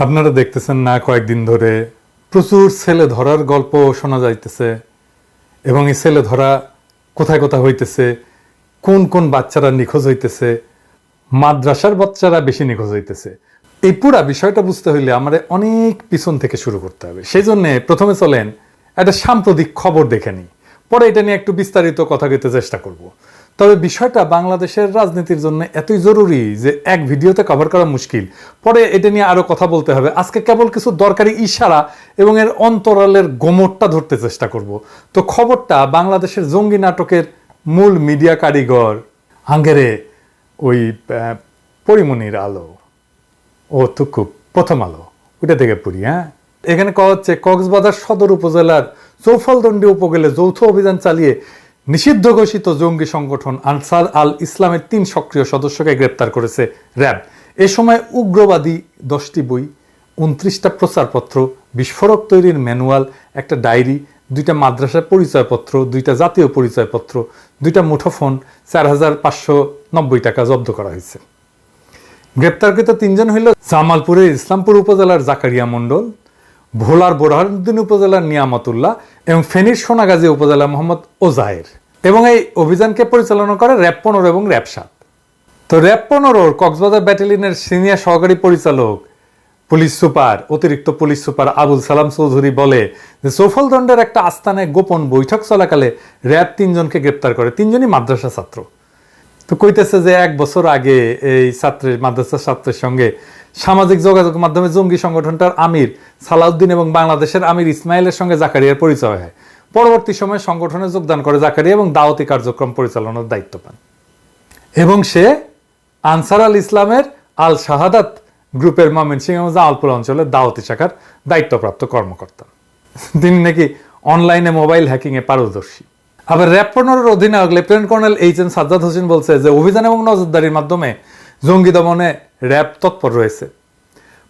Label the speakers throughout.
Speaker 1: আপনারা দেখতেছেন না, কয়েকদিন ধরে প্রচুর ছেলে ধরার গল্প শোনা যাইতেছে এবং এই ছেলে ধরা কোথায় কোথায় হইতেছে, কোন কোন বাচ্চারা নিখোঁজ হইতেছে, মাদ্রাসার বাচ্চারা বেশি নিখোঁজ হইতেছে। এই পুরা বিষয়টা বুঝতে হইলে আমাদের অনেক পিছন থেকে শুরু করতে হবে। সেই জন্যে প্রথমে চলেন একটা সাম্প্রতিক খবর দেখে নিই, পরে এটা নিয়ে একটু বিস্তারিত কথা বলতে চেষ্টা করব। তবে বিষয়টা বাংলাদেশের রাজনীতির জন্য এতই জরুরি যে এক ভিডিওতে কভার করা মুশকিল, পরে এটা নিয়ে আরো কথা বলতে হবে। আজকে কেবল কিছু দরকারি ইশারা এবং এর অন্তরালের গোমরটা ধরতে চেষ্টা করব। তো খবরটা বাংলাদেশের জঙ্গি নাটকের মূল মিডিয়া কারিগর আঙ্গেরে ওই পরিমণির আলো ও তুকু প্রথম আলো ওইটা থেকে পড়ি। এখানে কওয়া হচ্ছে কক্সবাজার সদর উপজেলার চৌফলদন্ডি উপকূলে যৌথ অভিযান চালিয়ে নিষিদ্ধ ঘোষিত জঙ্গি সংগঠন আনসার আল ইসলামের 3 সক্রিয় সদস্যকে গ্রেপ্তার করেছে র্যাব। এ সময় উগ্রবাদী 10টি বই, 29টা প্রচারপত্র, বিস্ফোরক তৈরির ম্যানুয়াল, একটা ডায়েরি, 2টা মাদ্রাসার পরিচয়পত্র, 2টা জাতীয় পরিচয়পত্র, 2টা মুঠোফোন, 4,590 টাকা জব্দ করা হয়েছে। গ্রেপ্তারকৃত 3 জন হইল জামালপুরের ইসলামপুর উপজেলার জাকারিয়া মণ্ডল, ভোলার বোরহানুদ্দিন উপজেলার নিয়ামতুল্লাহ এবং ফেনীর সোনাগাজী উপজেলার মোহাম্মদ ওজায়ের। এবং এই অভিযানকে পরিচালনা করে র্যাব 15 এবং র্যাব 7। তো র্যাব 15 কক্সবাজার ব্যাটালিয়নের সিনিয়র সহকারী পরিচালক পুলিশ সুপার, অতিরিক্ত পুলিশ সুপার আবুল সালাম চৌধুরী বলে যে চৌফলদন্ডের একটা আস্তানে গোপন বৈঠক চলাকালে র্যাব 3 জনকে গ্রেপ্তার করে। 3 জনই মাদ্রাসা ছাত্র। তো কইতেছে যে 1 বছর আগে এই মাদ্রাসা ছাত্রের সঙ্গে সামাজিক যোগাযোগ মাধ্যমে জঙ্গি সংগঠনটার আমির সালাউদ্দিন এবং বাংলাদেশের আমির ইসমাইলের সঙ্গে জাকারিয়ার পরিচয় হয়। পরবর্তী সময়ে সংগঠনে যোগদান করে জাকারিয়া এবং দাওয়াতি কার্যক্রম পরিচালনার দায়িত্ব পান। এবং সে আনসার আল ইসলামের আল শাহাদাত গ্রুপের ময়মনসিংহ জামালপুর অঞ্চলের দাওয়াতি শাখার দায়িত্বপ্রাপ্ত কর্মকর্তা। তিনি নাকি অনলাইনে মোবাইল হ্যাকিং এ পারদর্শী। আবার র্যাব 15 অধিনায়ক lieutenant colonel HM. Sajjad Hossain বলছে যে অভিযান এবং নজরদারির মাধ্যমে জঙ্গি দমনে র্যাব তৎপর রয়েছে।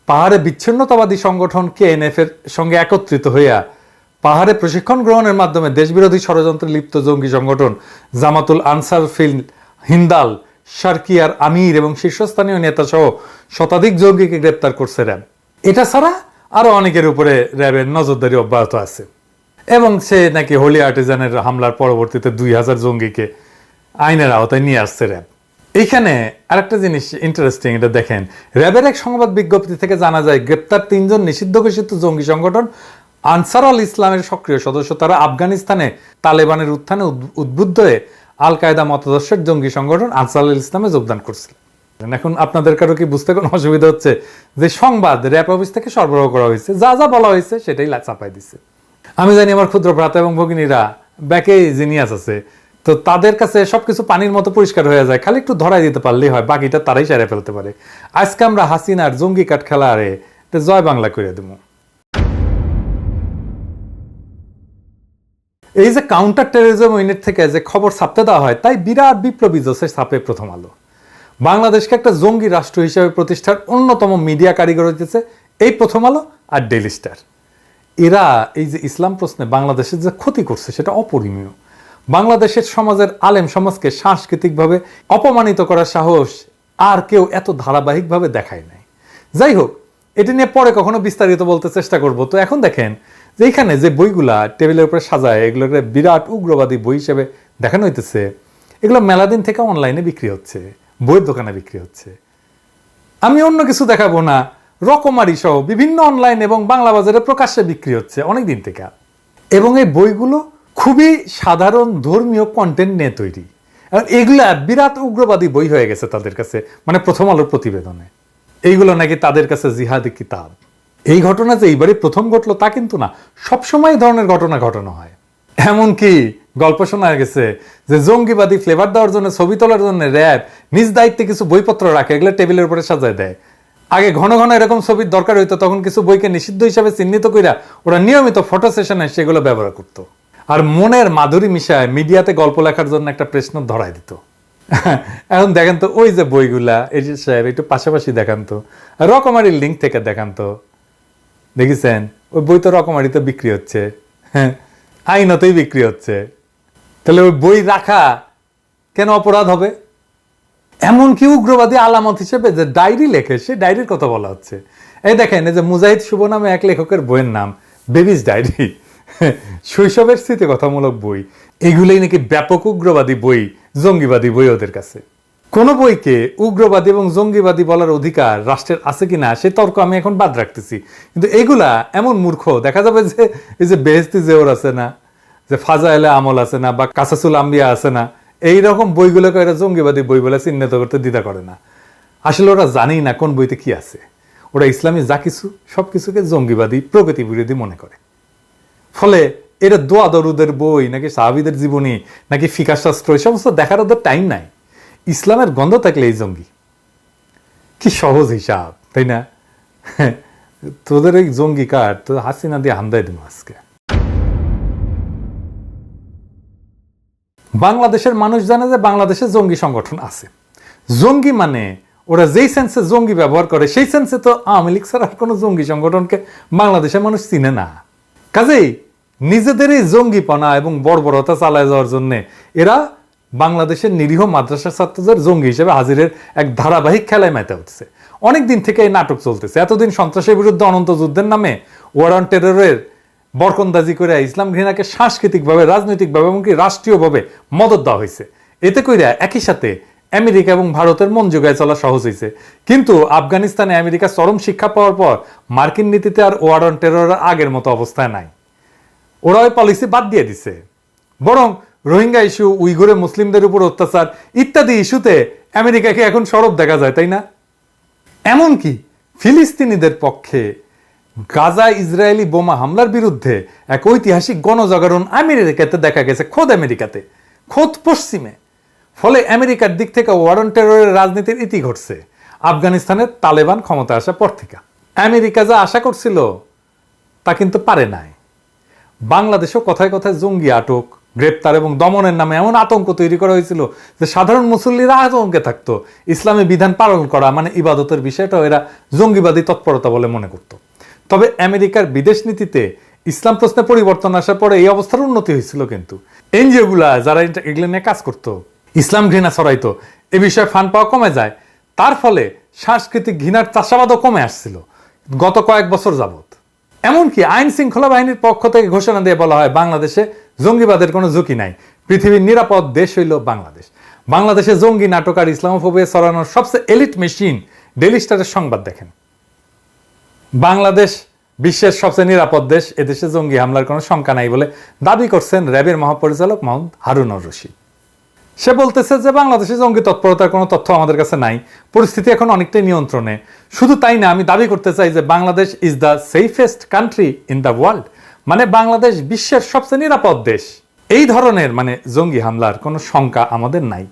Speaker 1: পাহাড়ে বিচ্ছিন্নতাবাদী সংগঠন কেএনএফ এর সঙ্গে একত্রিত হইয়া পাহাড়ে প্রশিক্ষণ গ্রহণের মাধ্যমে দেশবিরোধী ষড়যন্ত্রে লিপ্ত জঙ্গি সংগঠন জামাতুল আনসার ফিল হিন্দাল, সার্কিয়ার আমির এবং শীর্ষস্থানীয় নেতা সহ শতাধিক জঙ্গিকে গ্রেপ্তার করছে র্যাব। এটা ছাড়া আরো অনেকের উপরে র্যাবের নজরদারি অব্যাহত আছে। এবং সে নাকি হোলি আর্টিজানের হামলার পরবর্তীতে 2000 জঙ্গিকে আইনের আওতায় নিয়ে আসছে র্যাব। এইখানে আরেকটা জিনিস ইন্টারেস্টিং, এটা দেখেন। র্যাবের এক সংবাদ বিজ্ঞপ্তি থেকে জানা যায় গ্রেপ্তার 3 জন নিষিদ্ধ ঘোষিত জঙ্গি সংগঠন আনসার আল ইসলামের সক্রিয় সদস্য। তারা আফগানিস্তানে তালেবানের উত্থানে উদ্বুদ্ধ হয়ে আল কায়দা মতাদর্শের জঙ্গি সংগঠন আনসার আল ইসলামে যোগদান করছিল। এখন আপনাদের কারো কি বুঝতে কোনো অসুবিধা হচ্ছে যে সংবাদ র্যাব অফিস থেকে সরবরাহ করা হয়েছে, যা যা বলা হয়েছে সেটাই চাপাই দিচ্ছে। আমি জানি আমার ক্ষুদ্র ভ্রাতা এবং ভগিনীরা ব্যাকে জিনিয়াস আছে, তো তাদের কাছে সবকিছু পানির মতো পরিষ্কার হয়ে যায়, খালি একটু ধরাই দিতে পারলেই হয়, বাকিটা তারাই সেরে ফেলতে পারে। আজকে আমরা হাসিনার জঙ্গি কাঠ খেলা আরে জয় বাংলা করে দেবো। এই যে কাউন্টার টেরোরিজম ইউনিট থেকে যে খবর ছাপতে দেওয়া হয়, তাই বিরাট বিপ্লবী জোশে ছাপে প্রথম আলো। বাংলাদেশকে একটা জঙ্গি রাষ্ট্র হিসেবে প্রতিষ্ঠার অন্যতম মিডিয়া কারিগর হইতেছে এই প্রথম আলো আর ডেইলি স্টার। এরা এই যে ইসলাম প্রশ্নে বাংলাদেশের যে ক্ষতি করছে সেটা অপরিমেয়। বাংলাদেশের সমাজের আলেম সমাজকে সাংস্কৃতিকভাবে অপমানিত করার সাহস আর কেউ এত ধারাবাহিকভাবে দেখায় নাই। যাই হোক, এটি নিয়ে পরে কখনো বিস্তারিত বলতে চেষ্টা করব। তো এখন দেখেন যে এইখানে যে বইগুলা টেবিলের উপরে সাজায়, এগুলোকে বিরাট উগ্রবাদী বই হিসেবে দেখানো হইতেছে। এগুলো মেলাদিন থেকে অনলাইনে বিক্রি হচ্ছে, বইয়ের দোকানে বিক্রি হচ্ছে। আমি অন্য কিছু দেখাবো না, রকমারি সহ বিভিন্ন অনলাইন এবং বাংলা বাজারে প্রকাশ্যে বিক্রি হচ্ছে অনেকদিন থেকে। এবং এই বইগুলো খুবই সাধারণ ধর্মীয় কন্টেন্ট নিয়ে তৈরি। এগুলা বিরাট উগ্রবাদী বই হয়ে গেছে তাদের কাছে, মানে প্রথম আলোর প্রতিবেদনে এইগুলো নাকি তাদের কাছে জিহাদি কিতাব। এই ঘটনা যে এইবারই প্রথম ঘটলো তা কিন্তু না, সবসময় এই ধরনের ঘটনা ঘটানো হয়। এমনকি গল্প শোনা গেছে যে জঙ্গিবাদী ফ্লেভার দেওয়ার জন্য, ছবি তোলার জন্য র্যাব নিজ দায়িত্বে কিছু বইপত্র রাখে, এগুলো টেবিলের উপরে সাজায় দেয়। আগে ঘন ঘন এরকম ছবির দরকার হইতো, তখন কিছু বইকে নিষিদ্ধ হিসাবে চিহ্নিত কইরা ওরা নিয়মিত ফটো সেশনে সেগুলো ব্যবহার করতো। আর মনের মাধুরী মিশায় মিডিয়াতে গল্প লেখার জন্য একটা প্রশ্ন ধরাই দিত। এখন দেখেন তো ওই যে বইগুলা, এই যে সাহেব একটু পাশাপাশি দেখান তো, রকমারি লিঙ্ক থেকে দেখান তো, দেখেছেন ওই বই তো রকমারিতে বিক্রি হচ্ছে, হ্যাঁ আইনতেই বিক্রি হচ্ছে। তাহলে ওই বই রাখা কেন অপরাধ হবে? এমনকি উগ্রবাদী আলামত হিসেবে যে ডায়েরি লেখে, সে ডায়েরির কথা বলা হচ্ছে। এই দেখেন, এই যে মুজাহিদ শুভ নামে এক লেখকের বইয়ের নাম বেবিজ ডায়েরি, শৈশবের স্মৃতিকথামূলক বই, এগুলোই নাকি ব্যাপক উগ্রবাদী বই, জঙ্গিবাদী বই ওদের কাছে। কোন বইকে উগ্রবাদী এবং জঙ্গিবাদী বলার অধিকার রাষ্ট্রের আছে কিনা সে তর্ক আমি এখন বাদ রাখতেছি, কিন্তু এগুলা এমন মূর্খ, দেখা যাবে যে এই যে বেহেস্তি জেওর আছে না, যে ফাজাইলে আমল আছে না, বা কাসাসুল আম্বিয়া আছে না, এইরকম বইগুলোকে এরা জঙ্গিবাদী বই বলে চিহ্নিত করতে দ্বিধা করে না। আসলে ওরা জানেই না কোন বইতে কি আছে। ওরা ইসলামী যা কিছু সবকিছুকে জঙ্গিবাদী, প্রগতি বিরোধী মনে করে। ফলে এরা দোয়া দরুদের বই নাকি সাহাবীদের জীবনী নাকি ফিকাহ শাস্ত্র এই সমস্ত দেখার ওদের টাইম নাই। ইসলামের গন্ধ থাকলে এই জঙ্গি। কি সহজ হিসাব, তাই না? তোদের এই জঙ্গি কার্ড তো হাসিনা দিয়ে হামদাই দেবো আজকে। বাংলাদেশের মানুষ জানে যে বাংলাদেশে জঙ্গি সংগঠন আছে। জঙ্গি মানে ওরা যেই সেন্সে জঙ্গি ব্যবহার করে সেই সেন্সে তো আওয়ামী লীগ ছাড়া আর কোনো জঙ্গি সংগঠনকে বাংলাদেশের মানুষ চিনে না। কাজেই নিজেদের এই জঙ্গিপনা এবং বর্বরতা চালায় যাওয়ার জন্য এরা বাংলাদেশের নিরীহ মাদ্রাসা ছাত্রদের জঙ্গি হিসেবে হাজিরের এক ধারাবাহিক খেলায় মেতে উঠছে। অনেকদিন থেকে এই নাটক চলতেছে। এতদিন সন্ত্রাসের বিরুদ্ধে অনন্ত যুদ্ধের নামে ওয়ার অন টেররের বরকন্দাজি করে ইসলাম ঘৃণাকে সাংস্কৃতিকভাবে, রাজনৈতিকভাবে এমনকি রাষ্ট্রীয়ভাবে মদত দেওয়া হয়েছে। এতে কইরা একই সাথে আমেরিকা এবং ভারতের মন জোগায় চলা সহজ হয়েছে। কিন্তু আফগানিস্তানে আমেরিকা চরম শিক্ষা পাওয়ার পর মার্কিন নীতিতে আর ওয়ার অন টেরর আগের মতো অবস্থায় নাই। ওরা ওই পলিসি বাদ দিয়ে দিছে, বরং রোহিঙ্গা ইস্যু, উইঘুরে মুসলিমদের উপর অত্যাচার ইত্যাদি ইস্যুতে আমেরিকাকে এখন সরব দেখা যায়, তাই না? এমনকি ফিলিস্তিনিদের পক্ষে গাজা ইসরায়েলি বোমা হামলার বিরুদ্ধে এক ঐতিহাসিক গণজাগরণ আমেরিকাতে দেখা গেছে, খোদ আমেরিকাতে, খোদ পশ্চিমে। ফলে আমেরিকার দিক থেকে ওয়ার অন টেররের রাজনীতির ইতি ঘটছে আফগানিস্তানের তালেবান ক্ষমতা আসার পর থেকে। আমেরিকা যা আশা করছিল তা কিন্তু পারে নাই। বাংলাদেশও কথায় কথায় জঙ্গি আটক, গ্রেপ্তার এবং দমনের নামে এমন আতঙ্ক তৈরি করা হয়েছিল যে সাধারণ মুসল্লিরা আতঙ্কে থাকতো। ইসলামী বিধান পালন করা মানে ইবাদতের বিষয়টাও এরা জঙ্গিবাদী তৎপরতা বলে মনে করত। তবে আমেরিকার বিদেশ নীতিতে ইসলাম প্রশ্নে পরিবর্তন আসার পরে এই অবস্থার উন্নতি হয়েছিল। কিন্তু এনজিওগুলা যারা এগুলো নিয়ে কাজ করতো, ইসলাম ঘৃণা ছড়াইতো, এ বিষয়ে ফান্ড পাওয়া কমে যায়। তার ফলে সাংস্কৃতিক ঘৃণার চাষাবাদও কমে আসছিল গত কয়েক বছর যাবত। এমনকি আইন শৃঙ্খলা বাহিনীর পক্ষ থেকে ঘোষণা দিয়ে বলা হয় বাংলাদেশে জঙ্গিবাদের কোনো ঝুঁকি নাই, পৃথিবীর নিরাপদ দেশ হইল বাংলাদেশ। বাংলাদেশে জঙ্গি নাটক আর ইসলামোফোবিয়া ছড়ানোর সবচেয়ে এলিট মেশিন ডেইলি স্টারের সংবাদ দেখেন। বাংলাদেশ বিশ্বের সবচেয়ে নিরাপদ দেশ, এদেশে জঙ্গি হামলার কোনো শঙ্কা নাই বলে দাবি করছেন র্যাবের মহাপরিচালক মোহাম্মদ হারুনুর রশিদ। সে বলতেছে যে বাংলাদেশে জঙ্গি তৎপরতার কোনো তথ্য আমাদের কাছে নাই, পরিস্থিতি এখন অনেকটাই নিয়ন্ত্রণে। শুধু তাই না, আমি দাবি করতে চাই যে Bangladesh is the safest country in the world, মানে বাংলাদেশ বিশ্বের সবচেয়ে নিরাপদ দেশ। এই ধরনের মানে জঙ্গি হামলার কোনো শঙ্কা আমাদের নাই।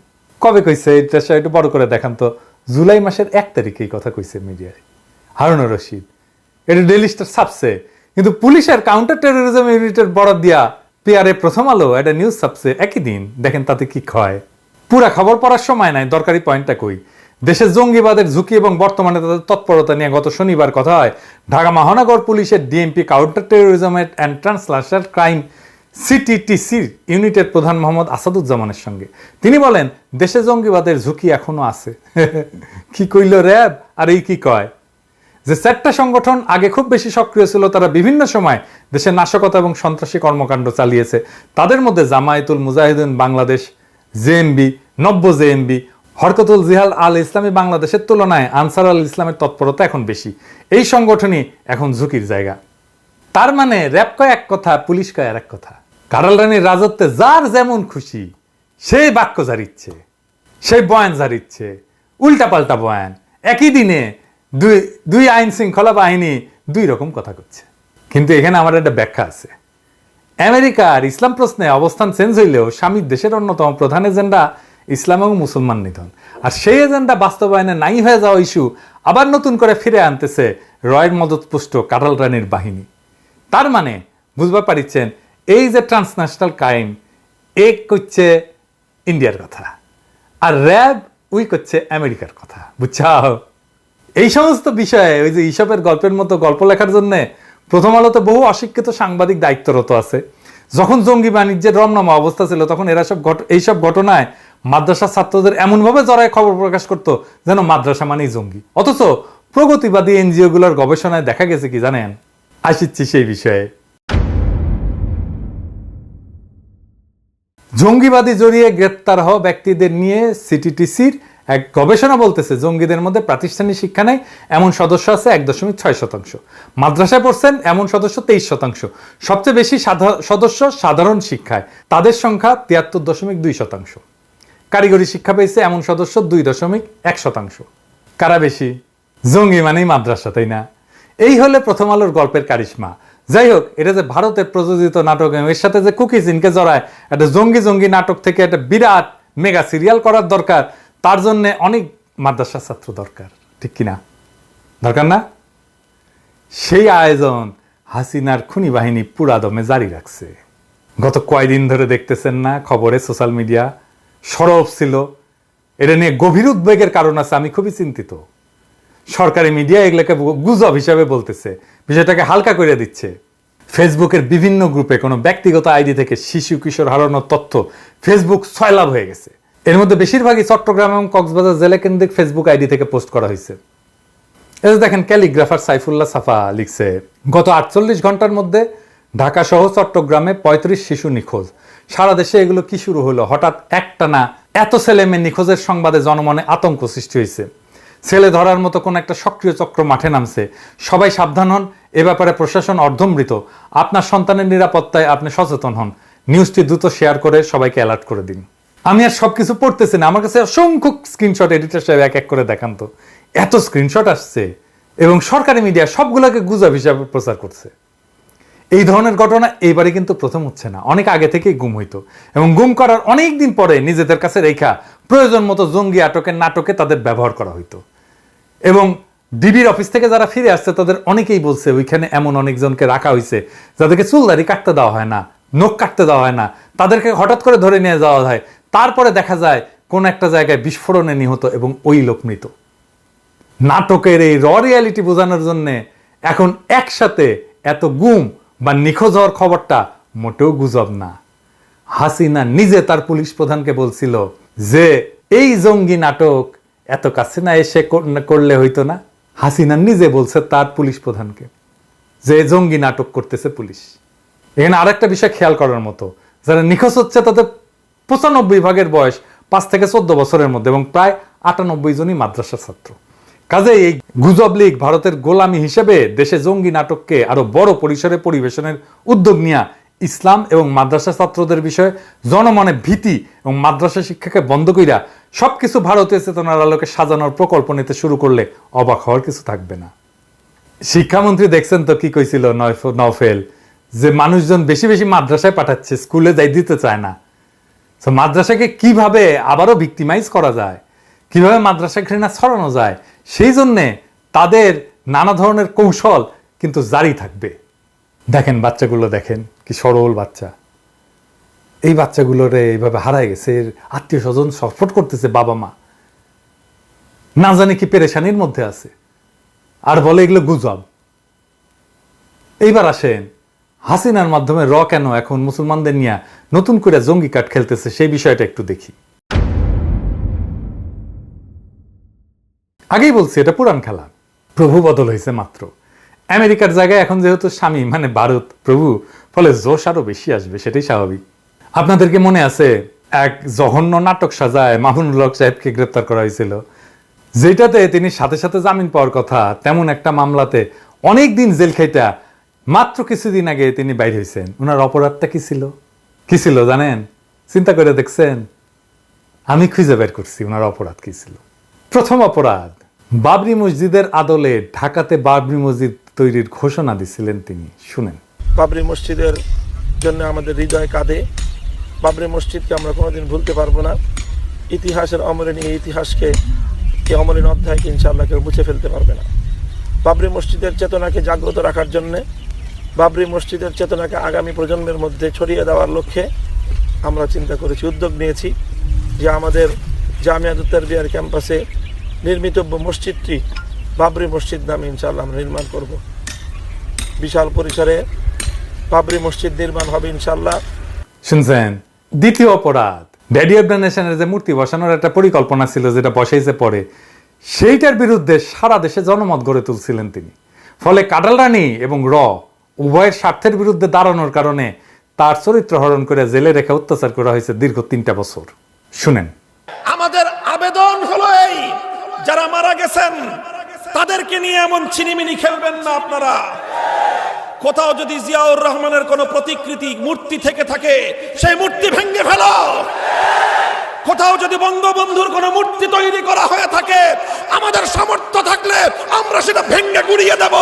Speaker 1: কবে কইছে এটা একটু বড় করে দেখান তো। জুলাই মাসের 1 তারিখে এই কথা কইছে মিডিয়ায় হারুনুর রশিদ। এটা ডেইলি স্টার ছাপছে, কিন্তু পুলিশের কাউন্টার টেরোরিজম ইউনিটের বরাদ দিয়া পিআরএ প্রথম আলো একটা নিউজ ছাপছে একই দিন। দেখেন তাতে কি হয়। পুরা খবর পড়ার সময় নাই, দরকারি পয়েন্টটা কই। দেশের জঙ্গিবাদের ঝুঁকি এবং বর্তমানে তাদের তৎপরতা নিয়ে গত শনিবার কথা হয় ঢাকা মহানগর পুলিশের DMP counter terrorism and transnational crime সিটিটিসির ইউনিটের প্রধান মোহাম্মদ আসাদুজ্জামানের সঙ্গে। তিনি বলেন দেশে জঙ্গিবাদের ঝুঁকি এখনো আছে। কি কইল র্যাব আর এই কি কয় যে 4টা সংগঠন আগে খুব বেশি সক্রিয় ছিল, তারা বিভিন্ন সময় দেশে নাশকতা এবং সন্ত্রাসী কর্মকাণ্ড চালিয়েছে। তাদের মধ্যে জামায়াতুল মুজাহিদিন বাংলাদেশ, জেএমবি, নব্য জেএমবি, হরকতুল জিহাদ আল ইসলামী বাংলাদেশের তুলনায় আনসার আল ইসলামের তৎপরতা এখন বেশি। এই সংগঠনই এখন ঝুঁকির জায়গা। তার মানে র্যাব কয় এক কথা, পুলিশ কয় আর এক কথা। কারাল রানীর রাজত্বে যার যেমন খুশি সেই বাক্য জারিচ্ছে, সেই বয়ান জারিচ্ছে, উল্টাপাল্টা বয়ান। একই দিনে দুই আইন শৃঙ্খলা বাহিনী 2 রকম কথা করছে। কিন্তু এখানে আমার একটা ব্যাখ্যা আছে। আমেরিকার ইসলাম প্রশ্নে অবস্থান চেঞ্জ হইলেও স্বামীর দেশের অন্যতম প্রধান এজেন্ডা ইসলাম এবং মুসলমান নিধন। আর সেই এজেন্ডা বাস্তবায়নে নাই হয়ে যাওয়া ইস্যু আবার নতুন করে ফিরে আনতেছে রয়ের মদতপুষ্ট কারাল রানীর বাহিনী। তার মানে বুঝতে পারছেন এই যে ট্রান্সন্যাশনাল ক্রাইম, এক করছে ইন্ডিয়ার কথা আর র্যাব উই করছে আমেরিকার কথা, বুঝছাও? এই সমস্ত বিষয়ে ওই যে ইসবের গল্পের মতো গল্প লেখার জন্য প্রথম আলোতে বহু অশিক্ষিত সাংবাদিক দায়িত্বরত আছে। যখন জঙ্গি বাণিজ্যের রমনামা অবস্থা ছিল তখন এরা এইসব ঘটনায় মাদ্রাসা ছাত্রদের এমনভাবে জড়ায় খবর প্রকাশ করতো যেন মাদ্রাসা মানেই জঙ্গি। অথচ প্রগতিবাদী এনজিও গুলোর গবেষণায় দেখা গেছে কি জানেন? আসিচ্ছি সেই বিষয়ে। জঙ্গিবাদী জড়িয়ে গ্রেপ্তার হওয়া ব্যক্তিদের নিয়ে সিটিটিসির এক গবেষণা বলতেছে জঙ্গিদের মধ্যে প্রাতিষ্ঠানিক শিক্ষা নেই এমন সদস্য আছে 1.6%, মাদ্রাসায় পড়ছেন এমন সদস্য 23%, সবচেয়ে বেশি সদস্য সাধারণ শিক্ষায়, তাদের সংখ্যা 73.2%, কারিগরি শিক্ষা পেয়েছে এমন সদস্য 2.1%। কারা বেশি? জঙ্গি মানেই মাদ্রাসা, তাই না? এই হলে প্রথম আলোর গল্পের কারিশমা। যাই হোক, এটা যে ভারতের প্রযোজিত নাটক, এর সাথে যে কুকি সিনকে জড়ায় একটা জঙ্গি নাটক থেকে একটা বিরাট মেগা সিরিয়াল করার দরকার, তার জন্য অনেক মাদ্রাসা ছাত্র দরকার, ঠিক কিনা? দরকার না? সেই আয়োজন হাসিনার খুনি বাহিনী পুরা দমে জারি রাখছে। গত কয়দিন ধরে দেখতেছেন না খবরে, সোশ্যাল মিডিয়া সরব ছিল। এটা নিয়ে গভীর উদ্বেগের কারণ আছে, আমি খুবই চিন্তিত। সরকারি মিডিয়া এগুলোকে গুজব হিসাবে বলতেছে, বিষয়টাকে হালকা করে দিচ্ছে। ফেসবুকের বিভিন্ন গ্রুপে কোনো ব্যক্তিগত আইডি থেকে শিশু কিশোর হারানোর তথ্য ফেসবুক সয়লাভ হয়ে গেছে। এর মধ্যে বেশিরভাগই চট্টগ্রাম এবং কক্সবাজার জেলা কেন্দ্রিক ফেসবুক আইডি থেকে পোস্ট করা হয়েছে। এই যে দেখেন, ক্যালিগ্রাফার সাইফুল্লাহ সাফা লিখছে, গত 48 ঘন্টার মধ্যে ঢাকা সহ চট্টগ্রামে 35 শিশু নিখোঁজ। সারা দেশে এগুলো কি শুরু হলো? হঠাৎ একটানা এত ছেলে মেয়ে নিখোঁজের সংবাদে জনমনে আতঙ্ক সৃষ্টি হয়েছে। ছেলে ধরার মতো কোন একটা সক্রিয় চক্র মাঠে নামছে। সবাই সাবধান হন, এ ব্যাপারে প্রশাসন অর্ধমৃত। আপনার সন্তানের নিরাপত্তায় আপনি সচেতন হন। নিউজটি দ্রুত শেয়ার করে সবাইকে অ্যালার্ট করে দিন। আমি আর সবকিছু পড়তেছি না, আমার কাছে অসংখ্য স্ক্রিনশট এডিটর সাহেব এক এক করে দেখান তো। এত স্ক্রিনশট আসছে এবং সরকারি মিডিয়া সবগুলোকে গুজব হিসাবে প্রচার করছে। এই ধরনের ঘটনা এইবারে কিন্তু প্রথম হচ্ছে না, অনেক আগে থেকেই গুম হইতো এবং গুম করার অনেক দিন পরে নিজেদের কাছে রেখা প্রয়োজন মতো জঙ্গি আটকের নাটকে তাদের ব্যবহার করা হইতো। এবং ডিবির অফিস থেকে যারা ফিরে আসছে তাদের অনেকেই বলছে ওইখানে এমন অনেকজনকে রাখা হয়েছে যাদেরকে চুলদারি কাটতে দেওয়া হয় না, নখ কাটতে দেওয়া হয় না, তাদেরকে হঠাৎ করে ধরে নিয়ে যাওয়া হয়। তারপরে দেখা যায় কোন একটা জায়গায় বিস্ফোরণে নিহত এবং ওই লোক মৃত। নাটকের এই র রিয়ালিটি বোঝানোর জন্য এখন একসাথে এত গুম বা নিখোঁজ হওয়ার খবরটা মোটেও গুজব না। হাসিনা নিজে তার পুলিশ প্রধানকে বলছিল যে এই জঙ্গি নাটক এত কাছে না এসে করলে হইতো না। হাসিনা নিজে বলছে তার পুলিশ প্রধানকে যে জঙ্গি নাটক করতেছে পুলিশ। এখানে আরেকটা বিষয় খেয়াল করার মতো, যারা নিখোঁজ হচ্ছে তাদের 95% বয়স 5 থেকে 14 বছরের মধ্যে এবং প্রায় 98 জনই মাদ্রাসা ছাত্র। কাজে এই গুজব লীগ ভারতের গোলামি হিসেবে দেশে জঙ্গি নাটককে আরো বড় পরিসরে পরিবেশনের উদ্যোগ নিয়ে ইসলাম এবং মাদ্রাসা ছাত্রদের বিষয়ে জনমনে ভীতি এবং মাদ্রাসা শিক্ষাকে বন্ধ কইরা সবকিছু ভারতীয় চেতনার আলোকে সাজানোর প্রকল্প নিতে শুরু করলে অবাক হওয়ার কিছু থাকবে না। শিক্ষামন্ত্রী দেখছেন তো কি কইছিল নওফেল, যে মানুষজন বেশি বেশি মাদ্রাসায় পাঠাচ্ছে, স্কুলে যাই দিতে চায় না। তো মাদ্রাসাকে কিভাবে আবারও ভিক্টিমাইজ করা যায়, কিভাবে মাদ্রাসা ঘৃণা ছড়ানো যায়, সেই জন্যে তাদের নানা ধরনের কৌশল কিন্তু জারি থাকবে। দেখেন বাচ্চাগুলো, দেখেন কি সরল বাচ্চা। এই বাচ্চাগুলোরে এইভাবে হারায় গেছে, আত্মীয় স্বজন সাপোর্ট করতেছে, বাবা মা না জানে কি পেরেশানির মধ্যে আছে, আর বলে এগুলো গুজব। এইবার আসেন হাসিনার মাধ্যমে কেন এখন মুসলমানদের নিয়ে নতুন করে জঙ্গি কার্ড খেলতেছে সেই বিষয়টা একটু দেখি। আগেই বলছি এটা পুরান খেলা, প্রভু বদল হয়েছে মাত্র। আমেরিকার জায়গায় এখন যেহেতু স্বামী মানে ভারত প্রভু, ফলে জোশ আরো বেশি আসবে, সেটাই স্বাভাবিক। আপনাদেরকে মনে আছে এক জঘন্য নাটক সাজায় মামুনুল হক সাহেবকে গ্রেপ্তার করা হয়েছিল, যেটাতে তিনি সাথে সাথে জামিন পাওয়ার কথা, তেমন একটা মামলাতে অনেক দিন জেল খাইটা মাত্র কিছুদিন আগে তিনি বাইর হয়েছেন। ওনার অপরাধটা কি ছিল? কি ছিল জানেন? চিন্তা করে দেখছেন? আমি খুঁজে বের করছি ওনার অপরাধ কি ছিল। প্রথম অপরাধ, বাবরি মসজিদের আদলে ঢাকাতে বাবরি মসজিদ তৈরির ঘোষণা দিছিলেন তিনি। শুনেন।
Speaker 2: বাবরি মসজিদের জন্য আমাদের হৃদয় কাঁদে। বাবরি মসজিদকে আমরা কোনোদিন ভুলতে পারবো না। ইতিহাসের অমলিন এই ইতিহাসকে, এই অমলিন অধ্যায়কে ইনশাআল্লাহ কেউ মুছে ফেলতে পারবে না। বাবরি মসজিদের চেতনাকে জাগ্রত রাখার জন্যে, বাবরি মসজিদের চেতনাকে আগামী প্রজন্মের মধ্যে ছড়িয়ে দেওয়ার লক্ষ্যে আমরা চিন্তা করেছি, উদ্যোগ নিয়েছি যে আমাদের জামিয়াতুত তারবিয়ার ক্যাম্পাসে নির্মিতব্য মসজিদটি বাবরি মসজিদ নামে ইনশাআল্লাহ আমরা নির্মাণ করব। বিশাল পরিসরে বাবরি মসজিদ নির্মাণ হবে ইনশাআল্লাহ।
Speaker 1: শুনছেন? দ্বিতীয় অপরাধ, ড্যাডি অব দ্য নেশনের যে মূর্তি বসানোর একটা পরিকল্পনা ছিল, যেটা বসাইছে পরে, সেইটার বিরুদ্ধে সারা দেশে জনমত গড়ে তুলছিলেন তিনি। ফলে কাটালরানী এবং উভয়ের স্বার্থের বিরুদ্ধে দাঁড়ানোর কারণে তার চরিত্র হরণ করে জেলে রেখে অত্যাচার করা হয়েছে দীর্ঘ 3টা বছর। শুনেন,
Speaker 2: আমাদের আবেদন হলো এই, যারা মারা গেছেন তাদেরকে নিয়ে এমন ছিনিমিনি খেলবেন না আপনারা। কোথাও যদি জিয়াউর রহমানের কোনো প্রতিকৃতি মূর্তি থেকে থাকে সেই মূর্তি ভেঙে ফেলো। কোথাও যদি বঙ্গবন্ধুর কোনো মূর্তি তৈরি করা হয়ে থাকে, আমাদের সামর্থ্য থাকলে আমরা সেটা ভেঙে গুড়িয়ে দেব।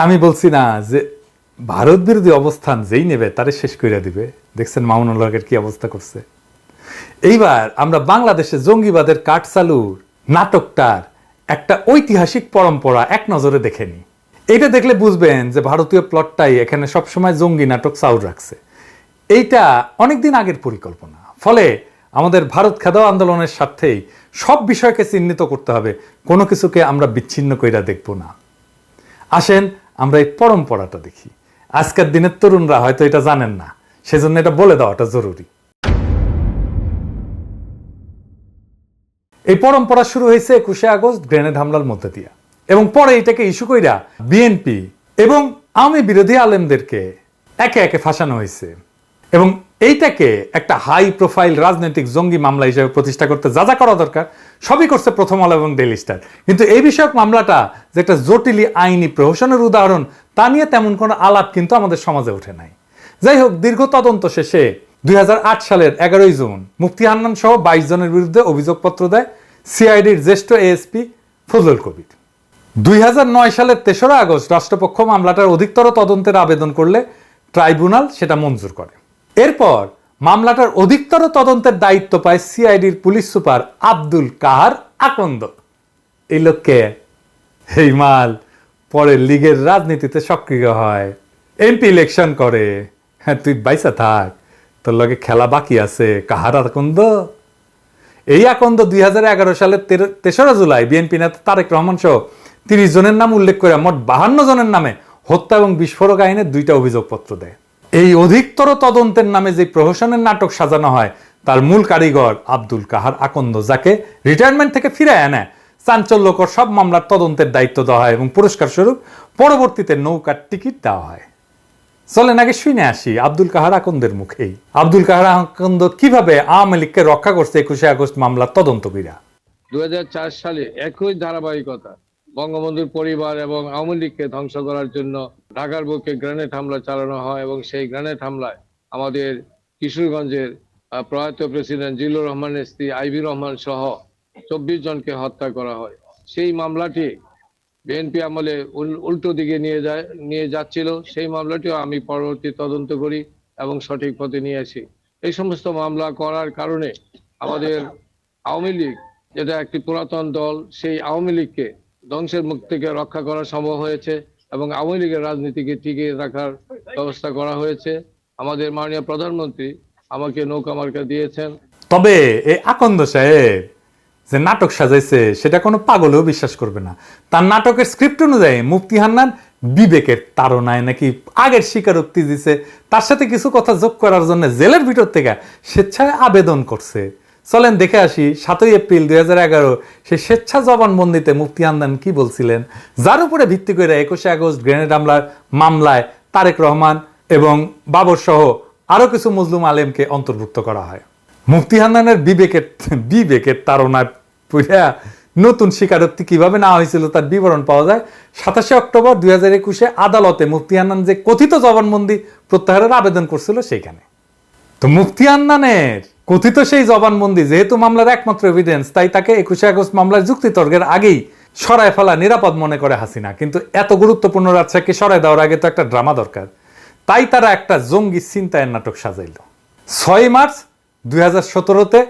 Speaker 1: আমি বলছি না যে ভারত বিরোধী অবস্থান যেই নেবে তারে শেষ করে দিবে। দেখছেন মামুনুল হকের কি অবস্থা করছে। এইবার আমরা বাংলাদেশে জঙ্গিবাদের কাঠ চালুর নাটকটার একটা ঐতিহাসিক পরম্পরা এক নজরে দেখে নি। এটা দেখলে বুঝবেন যে ভারতীয় প্লটটাই এখানে সবসময় জঙ্গি নাটক চাউর রাখছে। এইটা অনেকদিন আগের পরিকল্পনা। ফলে আমাদের ভারত খেদাও আন্দোলনের স্বার্থেই সব বিষয়কে চিহ্নিত করতে হবে, কোনো কিছুকে আমরা বিচ্ছিন্ন কইরা দেখব না। আসেন আমরা এই পরম্পরাটা দেখি। আজকের দিনের তরুণরা হয়তো এটা জানেন না, সেজন্য এটা বলে দেওয়াটা জরুরি। এই পরম্পরা শুরু হয়েছে 21শে আগস্ট গ্রেনেড হামলার মধ্যে দিয়া, এবং পরে এটাকে ইস্যু কইরা বিএনপি এবং আওয়ামী বিরোধী আলেমদেরকে একে একে ফাঁসানো হয়েছে। এবং এইটাকে একটা হাই প্রোফাইল রাজনৈতিক জঙ্গি মামলা হিসেবে প্রতিষ্ঠা করতে যা যা করা দরকার সবই করছে প্রথম আলো এবং ডেইলি স্টার। কিন্তু এই বিষয়ক মামলাটা যে একটা জটিল আইনি প্রহসনের উদাহরণ, তা নিয়ে তেমন কোনো আলাপ কিন্তু আমাদের সমাজে ওঠে নাই। যাই হোক, দীর্ঘ তদন্ত শেষে 2008 সালের 11ই জুন মুফতি হান্নান সহ 22 জনের বিরুদ্ধে অভিযোগপত্র দেয় সিআইডির জ্যেষ্ঠ এএসপি ফজলুল কবির। 2009 সালের 3রা আগস্ট রাষ্ট্রপক্ষ মামলাটার অধিকতর তদন্তের আবেদন করলে ট্রাইব্যুনাল সেটা মঞ্জুর করে। এরপর মামলাটার অধিকতর তদন্তের দায়িত্ব পায় সিআইডির পুলিশ সুপার আব্দুল কাহার আকন্দ। এই লোককে এই মাল পরে লীগের রাজনীতিতে সক্রিয় হয়, এমপি ইলেকশন করে। হ্যাঁ, তুই বাইসা থাক, তোর লগে খেলা বাকি আছে। কাহার আকন্দ? এই আকন্দ 2011 সালের 3রা জুলাই বিএনপি নেতা তারেক রহমান সহ 30 জনের নাম উল্লেখ করে মোট 52 জনের নামে হত্যা এবং বিস্ফোরক আইনে 2টা অভিযোগপত্র দেয়। এই অধিকতর তদন্তের নামে যে প্রহসনের নাটক সাজানো হয় তার মূল কারিগর আব্দুল কাহার আকন্দ, যাকে রিটায়ারমেন্ট থেকে ফিরে এনে চাঞ্চল্যকর সব মামলার তদন্তের দায়িত্ব দেওয়া হয় এবং পুরস্কার স্বরূপ পরবর্তীতে নৌকার টিকিট দেওয়া হয়। চলেন আগে শুনে আসি আব্দুল কাহার আকন্দের মুখেই আব্দুল কাহার আকন্দ কিভাবে আওয়ামী লীগকে রক্ষা করছে 21শে আগস্ট মামলার তদন্ত কইরা।
Speaker 3: 2004 সালে একই ধারাবাহিকতা বঙ্গবন্ধুর পরিবার এবং আওয়ামী লীগকে ধ্বংস করার জন্য ঢাকার বুকে গ্রেনেড হামলা চালানো হয় এবং সেই গ্রেনেড হামলায় আমাদের কিশোরগঞ্জের প্রয়াত প্রেসিডেন্ট জিল্লুর রহমানের স্ত্রী আইভি রহমান সহ 24 জনকে হত্যা করা হয়। সেই মামলাটি বিএনপি আমলে উল্টো দিকে নিয়ে যাচ্ছিল। সেই মামলাটিও আমি পরবর্তী তদন্ত করি এবং সঠিক পথে নিয়ে আসি। এই সমস্ত মামলা করার কারণে আমাদের আওয়ামী লীগ, যেটা একটি পুরাতন দল, সেই আওয়ামী লীগকে ধ্বংসের মুখ থেকে রক্ষা করা সম্ভব হয়েছে এবং আওয়ামী লীগের রাজনীতিকে টিকিয়ে রাখার ব্যবস্থা করা হয়েছে। আমাদের মাননীয় প্রধানমন্ত্রী আমাকে নৌকা মার্কা দিয়েছেন।
Speaker 1: তবে এই আকন্দ সাহেব যে নাটক সাজাইছে সেটা কোনো পাগলেও বিশ্বাস করবে না। তার নাটকের স্ক্রিপ্ট অনুযায়ী মুফতি হান্নান বিবেকের তাড়নায় নাকি আগের স্বীকারোক্তি দিছে, তার সাথে কিছু কথা যোগ করার জন্য জেলের ভিতর থেকে স্বেচ্ছায় আবেদন করছে। চলেন দেখে আসি 7ই এপ্রিল 2011 সেই স্বেচ্ছা জবানবন্দিতে মুফতি হান্নান কি বলছিলেন, যার উপরে ভিত্তি করে 21শে আগস্ট গ্রেনেড হামলার মামলায় তারেক রহমান এবং বাবর সহ আরো কিছু মুসলিম আলেমকে অন্তর্ভুক্ত করা হয়। মুফতি হান্নানের বিবেকের তাড়নায় পড়ে নতুন স্বীকারোক্তি কিভাবে নেওয়া হয়েছিল তার বিবরণ পাওয়া যায় 27 অক্টোবর 2021 আদালতে মুফতি হান্নান যে কথিত জবানবন্দি প্রত্যাহারের আবেদন করছিল সেইখানে। তো মুফতি হান্নানের কথিত সেই জবানবন্দি যেহেতু মামলার একমাত্র এভিডেন্স, তাই তাকে 21শে আগস্ট মামলার যুক্তিতর্কের আগেই সরায় ফেলা নিরাপদ মনে করে হাসিনা। কিন্তু এত গুরুত্বপূর্ণ রাজশাহীকে সরায় দেওয়ার আগে তো একটা ড্রামা দরকার, তাই তারা একটা জঙ্গি ছিনতাইয়ের নাটক সাজাইল। 6 মার্চ 2017-তে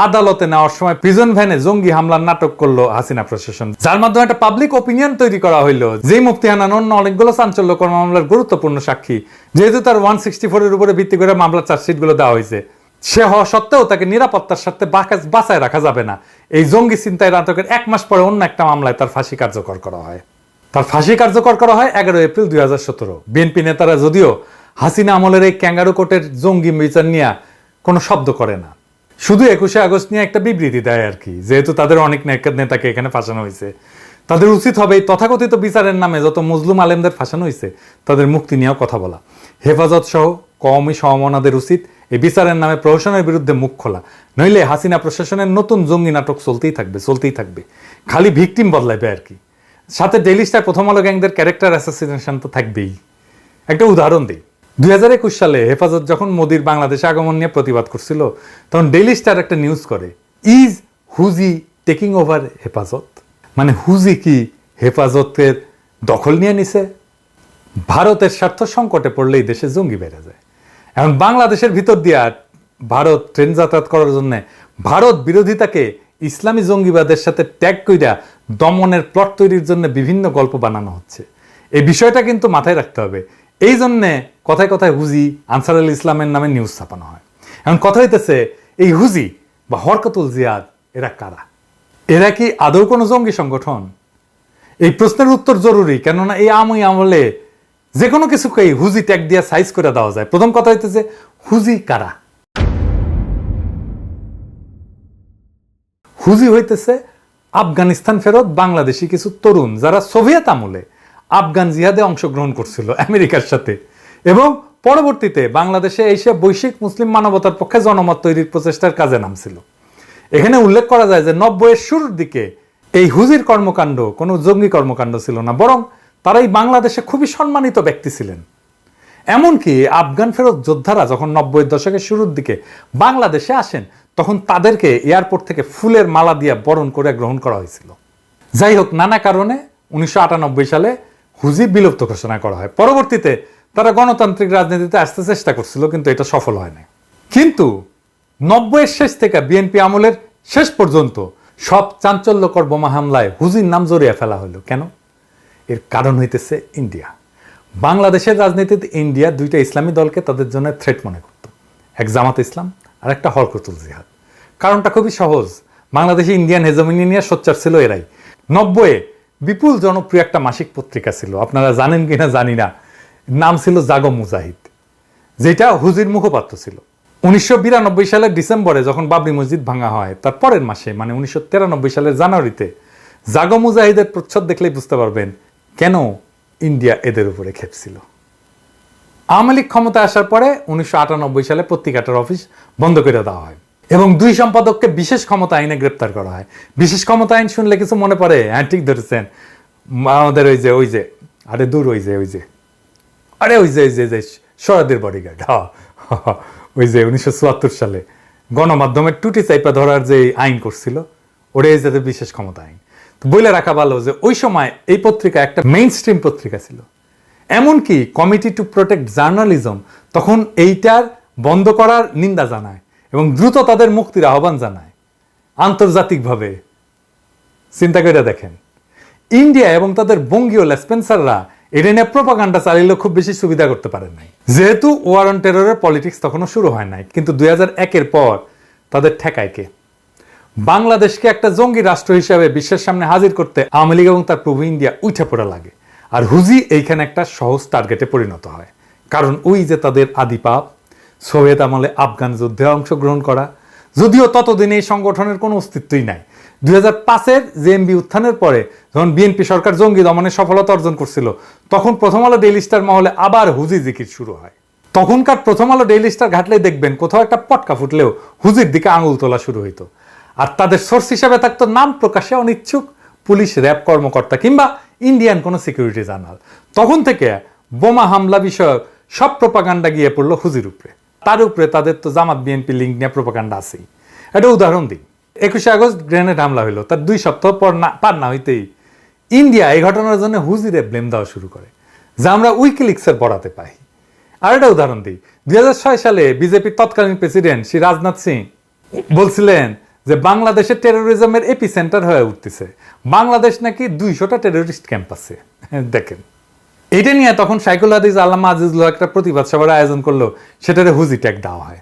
Speaker 1: আদালতে নেওয়ার সময় প্রিজন ভ্যানে জঙ্গি হামলার নাটক করলো হাসিনা প্রশাসন, যার মাধ্যমে একটা পাবলিক ওপিনিয়ন তৈরি করা হইলো যে মুফতি হান্নান অন্য অনেকগুলো চাঞ্চল্যকর মামলার গুরুত্বপূর্ণ সাক্ষী। যেহেতু তার 164-এর উপরে ভিত্তি করে মামলার চার্জশিট গুলো দেওয়া হয়েছে, সে হওয়া সত্ত্বেও তাকে নিরাপত্তার সাথে বাঁচায় রাখা যাবে না। এই জঙ্গি ছিনতাই নাটকের 1 মাস পরে অন্য একটা মামলায় তার ফাঁসি কার্যকর করা হয়। 11 এপ্রিল 2017। বিএনপি নেতারা যদিও হাসিনা আমলের এই ক্যাঙ্গারু কোর্টের জঙ্গি বিচার নিয়ে কোনো শব্দ করে না, শুধু 21শে আগস্ট নিয়ে একটা বিবৃতি দেয় আর কি, যেহেতু তাদের অনেক নেতাকে এখানে ফাঁসানো হয়েছে, তাদের উচিত হবে এই তথাকথিত বিচারের নামে যত মজলুম আলেমদের ফাঁসানো হয়েছে তাদের মুক্তি নিয়েও কথা বলা। হেফাজত সহ কওমি সমমনাদের উচিত এই বিচারের নামে প্রহসনের বিরুদ্ধে মুখ খোলা, নইলে হাসিনা প্রশাসনের নতুন জঙ্গি নাটক চলতেই থাকবে, খালি ভিকটিম বদলাইবে আর কি। সাথে ডেইলি স্টার প্রথম আলো গ্যাংদের ক্যারেক্টার অ্যাসাসিনেশন তো থাকবেই। একটা উদাহরণ দিই, 2021 সালে হেফাজত যখন মোদির বাংলাদেশে আগমন নিয়ে প্রতিবাদ করছিল, তখন ডেইলি স্টার একটা নিউজ করে, ইজ হুজি টেকিং ওভার হেফাজত, মানে হুজি কি হেফাজতের দখল নিয়ে নিছে। ভারতের স্বার্থ সংকটে পড়লে এই দেশে জঙ্গি বেড়ে যায়। এখন বাংলাদেশের ভিতর দিয়ে ভারত ট্রেন যাতায়াত করার জন্য ভারত বিরোধিতাকে ইসলামী জঙ্গিবাদের সাথে ট্যাগ কইরা দমনের প্লট তৈরির জন্য বিভিন্ন গল্প বানানো হচ্ছে। এই বিষয়টা কিন্তু মাথায় রাখতে হবে। এই জন্যে কথায় কথায় হুজি আনসার আল ইসলামের নামে নিউজ ছাপানো হয়। এখন কথা হইতেছে, এই হুজি বা হরকতুল জিয়াদ এরা কারা? এরা কি আদৌ কোনো জঙ্গি সংগঠন? এই প্রশ্নের উত্তর জরুরি, কেননা এই আমলে যে কোনো কিছুকে হুজি ট্যাগ দিয়ে সাইজ করে দেওয়া যায়। প্রথম কথা হইতেছে, হুজি কারা? হুজি হইতেছে আফগানিস্তান ফেরত বাংলাদেশি কিছু তরুণ, যারা সোভিয়েত আমলে আফগান জিহাদে অংশগ্রহণ করছিল আমেরিকার সাথে, এবং পরবর্তীতে বাংলাদেশে এসে বৈশ্বিক মুসলিম মানবতার পক্ষে জনমত তৈরির প্রচেষ্টার কাজে নামছিল। এখানে উল্লেখ করা যায় যে 90-এর শুরুর দিকে এই হুজির কর্মকাণ্ড কোনো জঙ্গি কর্মকাণ্ড ছিল না, বরং তারাই বাংলাদেশে খুবই সম্মানিত ব্যক্তি ছিলেন। এমনকি আফগান ফেরত যোদ্ধারা যখন 90-এর দশকের শুরুর দিকে বাংলাদেশে আসেন, তখন তাদেরকে এয়ারপোর্ট থেকে ফুলের মালা দিয়ে বরণ করে গ্রহণ করা হয়েছিল। যাই হোক, নানা কারণে 1998 সালে হুজি বিলুপ্ত ঘোষণা করা হয়। পরবর্তীতে তারা গণতান্ত্রিক রাজনীতিতে আসতে চেষ্টা করছিল, কিন্তু এটা সফল হয় না। কিন্তু 90-এর শেষ থেকে বিএনপি আমলের শেষ পর্যন্ত সব চাঞ্চল্যকর বোমা হামলায় হুজির নাম জড়িয়ে ফেলা হলো। কেন? এর কারণ হইতেছে ইন্ডিয়া। বাংলাদেশের রাজনীতিতে ইন্ডিয়া দুইটা ইসলামী দলকে তাদের জন্য থ্রেট মনে করত, এক জামাত ইসলাম আর একটা হরকতুল জিহাদ। কারণটা খুবই সহজ, বাংলাদেশে ইন্ডিয়ান হেজমনি নিয়ে সোচ্চার ছিল এরাই। 90-এ বিপুল জনপ্রিয় একটা মাসিক পত্রিকা ছিল, আপনারা জানেন কিনা জানি না, নাম ছিল জাগো মুজাহিদ, যেটা হুজির মুখপাত্র ছিল। 1992 সালের ডিসেম্বরে যখন বাবরি মসজিদ ভাঙা হয়, তার পরের মাসে মানে 1993 সালের জানুয়ারিতে জাগো মুজাহিদের প্রচ্ছদ দেখলেই বুঝতে পারবেন কেন ইন্ডিয়া এদের উপরে খেপছিল। আওয়ামী লীগ ক্ষমতা আসার পরে 1998 সালে পত্রিকাটার অফিস বন্ধ করে দেওয়া হয় এবং 2 সম্পাদককে বিশেষ ক্ষমতা আইনে গ্রেপ্তার করা হয়। বিশেষ ক্ষমতা আইন শুনলে কিছু মনে পড়ে? হ্যাঁ, ঠিক ধরেছেন, আমাদের ওই যে আরে দূর ওই যে সরাদের বডিগার্ড, ওই যে 1974 সালে গণমাধ্যমের টুটি চাইপা ধরার যে আইন করছিল, ওটাই যাতে বিশেষ ক্ষমতা আইন। তো বলে রাখা ভালো যে ওই সময় এই পত্রিকা একটা মেইন স্ট্রিম পত্রিকা ছিল। এমনকি কমিটি টু প্রোটেক্ট জার্নালিজম তখন এইটার বন্ধ করার নিন্দা জানায় এবং দ্রুত তাদের মুক্তির আহ্বান জানায় আন্তর্জাতিকভাবে। চিন্তা করে দেখেন, ইন্ডিয়া এবং তাদের বঙ্গীয় লেসপেন্সাররা এটা নিয়ে প্রোপাগান্ডা চালিয়েও খুব বেশি সুবিধা করতে পারেন নাই, যেহেতু ওয়ার অন টেররের পলিটিক্স তখনও শুরু হয় নাই। কিন্তু 2001-এর পর তাদের ঠেকায় কে? বাংলাদেশকে একটা জঙ্গি রাষ্ট্র হিসাবে বিশ্বের সামনে হাজির করতে আওয়ামী লীগ এবং তার প্রভু ইন্ডিয়া উঠে পড়া লাগে। আর হুজি এইখানে একটা সহজ টার্গেটে পরিণত হয়, কারণ ওই যে তাদের আদি পাপ, সোভিয়েত আমলে আফগান যুদ্ধে অংশগ্রহণ করা, যদিও ততদিনে এই সংগঠনের কোনো অস্তিত্বই নাই। 2005-এর জেএমবি উত্থানের পরে যখন বিএনপি সরকার জঙ্গি দমনে সফলতা অর্জন করছিল, তখন প্রথম আলো ডেইলি স্টার মহলে আবার হুজি জিকির শুরু হয়। তখনকার প্রথম আলো ডেইলি স্টার ঘাটলেই দেখবেন কোথাও একটা পটকা ফুটলেও হুজির দিকে আঙুল তোলা শুরু হইতো। আর তাদের সোর্স হিসাবে থাকতো নাম প্রকাশে অনিচ্ছুক পুলিশ, র্যাব কর্মকর্তা কিংবা ইন্ডিয়ান কোনো সিকিউরিটি জার্নাল। তখন থেকে বোমা হামলা বিষয়ক সব প্রোপাগান্ডা গিয়ে পড়লো হুজির উপরে। তার উপরে তাদের তো জামাত বিএনপি লিঙ্ক নিয়ে প্রোপাগান্ডা আছেই। একটা উদাহরণ দিই, 21শে আগস্ট গ্রেনেড হামলা হইলো, তার 2 সপ্তাহ পর পার না হইতেই ইন্ডিয়া এই ঘটনার জন্য হুজিরে ব্লেম দেওয়া শুরু করে, যা আমরা উইকিলিক্সের পড়াতে পাই। আর একটা উদাহরণ দিই, 2006 সালে বিজেপির তৎকালীন প্রেসিডেন্ট শ্রী রাজনাথ সিং বলছিলেন যে বাংলাদেশের টেরোরিজমের এপি সেন্টার হয়ে উঠতেছে, বাংলাদেশ নাকি 200টা টেরোরিস্ট ক্যাম্প আছে। দেখেন, এটা নিয়ে তখন শাইখুল হাদিস আল্লামা আজিজুল্লাহ একটা প্রতিবাদ সভার আয়োজন করলো, সেটারে হুজি ট্যাগ দেওয়া হয়।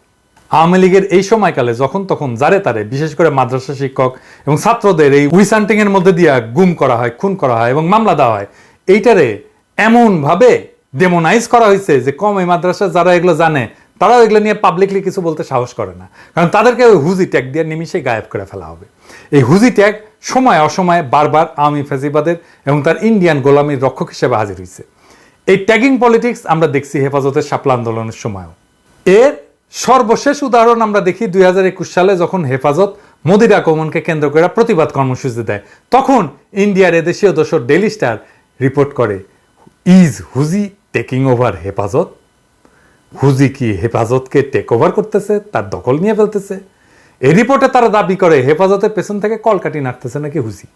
Speaker 1: আওয়ামী লীগের এই সময়কালে যখন তখন যারে তারে, বিশেষ করে মাদ্রাসা শিক্ষক এবং ছাত্রদের এই উইসান্টিং এর মধ্যে দিয়ে গুম করা হয়, খুন করা হয় এবং মামলা দেওয়া হয়, এইটারে এমন ভাবে ডেমোনাইজ করা হয়েছে যে কম এই মাদ্রাসা যারা এগুলো জানে তারাও এগুলো নিয়ে পাবলিকলি কিছু বলতে সাহস করে না, কারণ তাদেরকে ওই হুজি ট্যাগ দিয়ে নিমিশে গায়েব করে ফেলা হবে। এই হুজি ট্যাগ সময় অসময়ে বারবার আওয়ামী ফ্যাসিবাদের এবং তার ইন্ডিয়ান গোলামীর রক্ষক হিসেবে হাজির হয়েছে। এই ট্যাগিং পলিটিক্স আমরা দেখছি হেফাজতের শাপলা আন্দোলনের সময়ও। এর সর্বশেষ উদাহরণ আমরা দেখি 2021 সালে যখন হেফাজত মোদির আগমনকে কেন্দ্র করে প্রতিবাদ কর্মসূচি দেয়, তখন ইন্ডিয়ার এদেশীয় দোসর ডেইলি স্টার রিপোর্ট করে, ইজ হুজি টেকিং ওভার হেফাজত? হুজি কি হেফাজতকে টেক ওভার করতেছে, তার দখল নিয়ে ফেলতেছে? এই রিপোর্টে তারা দাবি করে হেফাজতের পেছন থেকে কলকাঠি নাড়তেছে নাকি হুজি।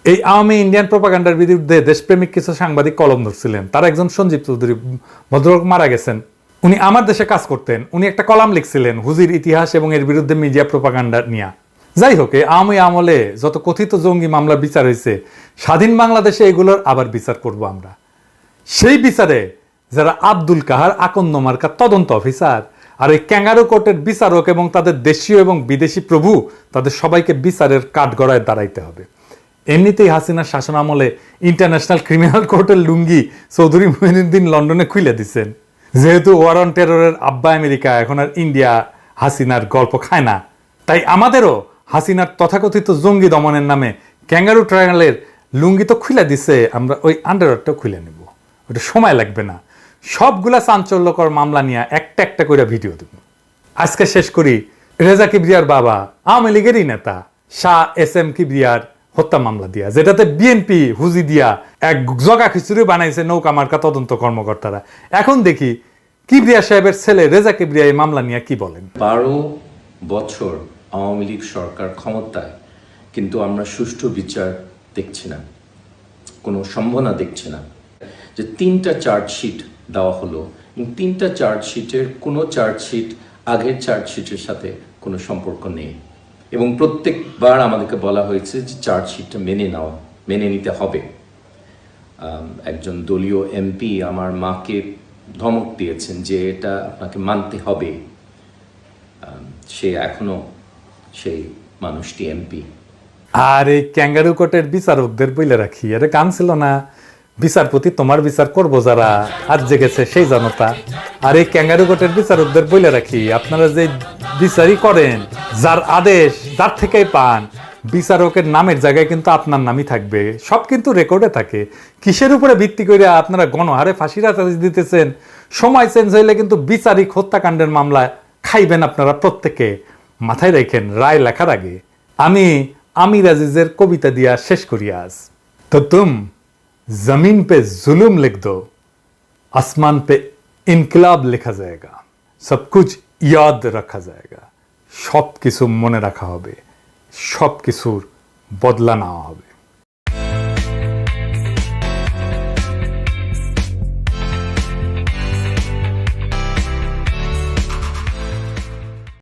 Speaker 1: এই আওয়ামী ইন্ডিয়ান প্রোপাগান্ডার বিরুদ্ধে দেশপ্রেমিক কিছু সাংবাদিক কলম ধরছিলেন। তার একজন সঞ্জীব চৌধুরী ভদ্রলোক মারা গেছেন, উনি আমার দেশে কাজ করতেন। উনি একটা কলাম লিখছিলেন হুজির ইতিহাস এবং এর বিরুদ্ধে মিডিয়া প্রোপাগান্ডা নিয়ে। যাই হোক, এই আওয়ামী আমলে যত কথিত জঙ্গি মামলার বিচার হয়েছে, স্বাধীন বাংলাদেশে এগুলোর আবার বিচার করব আমরা। সেই বিচারে যারা আব্দুল কাহার আকন্দ মার্কা তদন্ত অফিসার আর এই ক্যাঙ্গারু কোর্টের বিচারক এবং তাদের দেশীয় এবং বিদেশি প্রভু, তাদের সবাইকে বিচারের কাঠগড়ায় দাঁড়াইতে হবে। এমনিতেই হাসিনার শাসন আমলে ইন্টারন্যাশনাল ক্রিমিনাল কোর্টের লুঙ্গি চৌধুরী মুঈনুদ্দিন লন্ডনে খুলে দিচ্ছেন। যেহেতু ওয়ার অন টেররের আব্বা আমেরিকা, এখন আর ইন্ডিয়া হাসিনার গল্প খায় না, তাই আমাদেরও হাসিনার তথাকথিত জঙ্গি দমনের নামে ক্যাঙ্গারু ট্রায়ালের লুঙ্গি তো খুলে দিছে, আমরা ওই আন্ডারওয়্যারটাও খুলে নেব। ওটা সময় লাগবে না। সবগুলা চাঞ্চল্যকর মামলা নিয়ে একটা একটা করে ভিডিও দেব। আজকে শেষ করি রেজা কিবরিয়ার বাবা, আওয়ামী লীগেরই নেতা শাহ এস এম কিবরিয়ার হত্যা মামলা দিয়া, যেটাতে বিএনপি হুজি দিয়া এক জগা খিচুড়ি বানাইছে নৌকা মার্কা তদন্ত কর্মকর্তারা। এখন দেখি কিবরিয়া সাহেবের ছেলে রেজা কিবরিয়া এই মামলা নিয়ে কি বলেন।
Speaker 4: 12 বছর আওয়ামী লীগ সরকার ক্ষমতায়, কিন্তু আমরা সুষ্ঠু বিচার দেখছি না, কোনো সম্ভাবনা দেখছি না। যে 3টা চার্জশিট দেওয়া হলো, এবং 3টা চার্জশিটের কোনো চার্জশিট আগের চার্জশিটের সাথে কোনো সম্পর্ক নেই, এবং প্রত্যেকবার আমাদেরকে বলা হয়েছে যে চার্জশিটটা মেনে নিতে হবে। একজন দলীয় এমপি আমার মাকে ধমক দিয়েছেন যে এটা আপনাকে মানতে হবে। সে এখনো সেই মানুষটি এমপি।
Speaker 1: আর এই ক্যাঙ্গারু কোর্টের বিচারকদের বইলে রাখি, আরে কান ছিল না, বিচারপতি তোমার বিচার করবো যারা, আজ জেগেছে সেই জনতা। আর এই ক্যাঙ্গারু কোর্টের বিচারকদের বইলে রাখি, আপনারা যে বিচারই করেন, যার আদেশ যার থেকেই পান, বিচারকের নামের জায়গায় কিন্তু আপনার নামই থাকবে, সব কিন্তু রেকর্ডে থাকে। কিসের উপরে ভিত্তি করে আপনারা গণহারে ফাঁসির আদেশ দিতেছেন? সময় চেঞ্জ হইলে কিন্তু বিচারিক হত্যাকাণ্ডের মামলায় খাইবেন আপনারা প্রত্যেকে, মাথায় রাখেন রায় লেখার আগে। আমি আমির আজিজের কবিতা দিয়া শেষ করি আজ। তো তুম জমিন পে জুলুম লিখ দো, আসমান পে ইনকিলাব লেখা যায়গা, সব কুছ ইয়াদ রাখা যায়গা। সব কিছু মনে রাখা হবে, সব কিছুর বদলা নেওয়া হবে।